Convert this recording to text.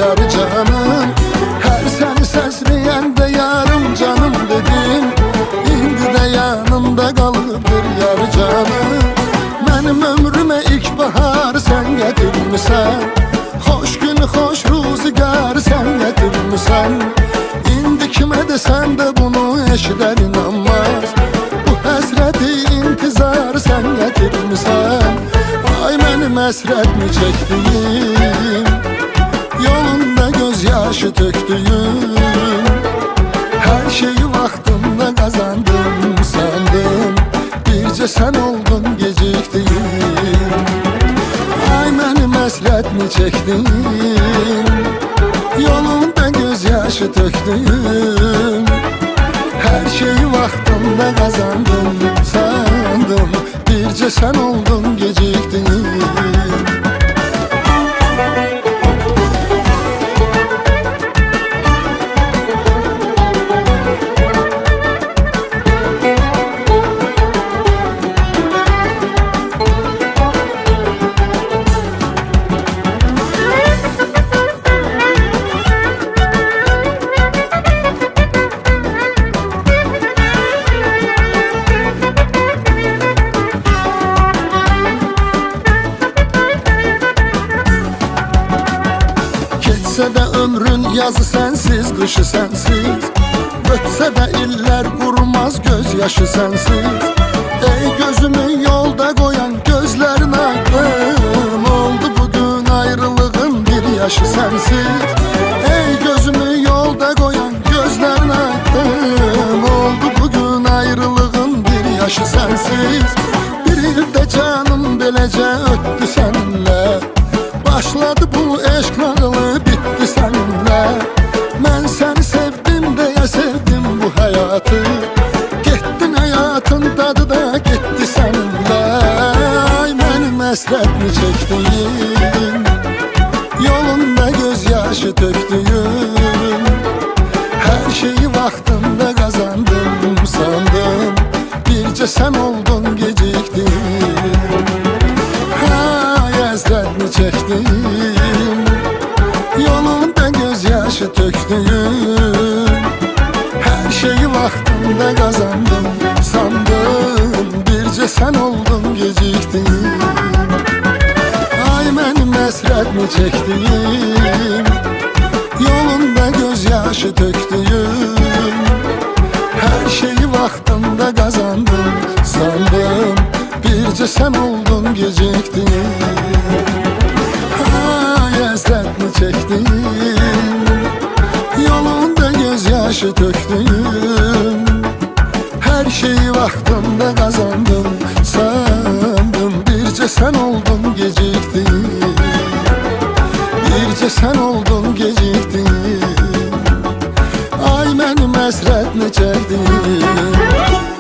yar canım. Her seni səsləyəndə yarım canım dedim, indi də yanımda qalıbdır yar canım. Mənim ömrümə ilk bahar sən gətirmisən, xoş gün, xoş ruzigar sən gətirmisən. İndi kimə desən də bunu eşidər inanmaz, bu həsrəti intizar sən gətirmisən. Ay mənim həsrətmi çəkdiyim, yolunda göz yaşı tökdüyüm, her şeyi vaxtında kazandım sandım, bircə sən oldun gecikdiyim. Ay mənim həsrətmi çəkdiyim, yolunda göz yaşı tökdüyüm, her şeyi vaxtında kazandım sandım, bircə sən oldun gecikdiyim. Geçsə də ömrün yazı sənsiz, qışı sənsiz, ötsə də illər qurumaz göz yaşı sənsiz. Ey gözümü yolda qoyan gözlərin aydın, oldu bugün ayrılığın bir yaşı sənsiz. Ey gözümü yolda qoyan gözlərin aydın, oldu bugün ayrılığın bir yaşı sənsiz. Bir ildə canım beləcə ötdü səninlə, başladı bu eşq nağılı bitti seninle. Ben seni sevdim deyə sevdim bu hayatı, gittin hayatın tadı da gitti seninle. Ay mənim həsrətmi çəkdiyim, yolunda göz yaşı tökdüyüm, her şeyi vaxtında kazandım sandım, bircə sən oldun gecikdiyim. Ay həsrətmi çəkdim, yolunda göz yaşı tökdüyüm, her şeyi vaxtında kazandım sandım, bircə sən oldun gecikdiyim. Ay mənim həsrətmi çəkdiyim, yolunda göz yaşı tökdüyüm, her şeyi vaxtında kazandım sandım, bircə sən oldun gecikdiyim. Ay həsrətmi çəkdim, yolunda göz yaşı tökdüyüm, her şeyi vaxtında kazandım sandım, bircə sən oldun gecikdiyim, bircə sən oldun gecikdiyim. Ay mənim həsrətmi çəkdiyim.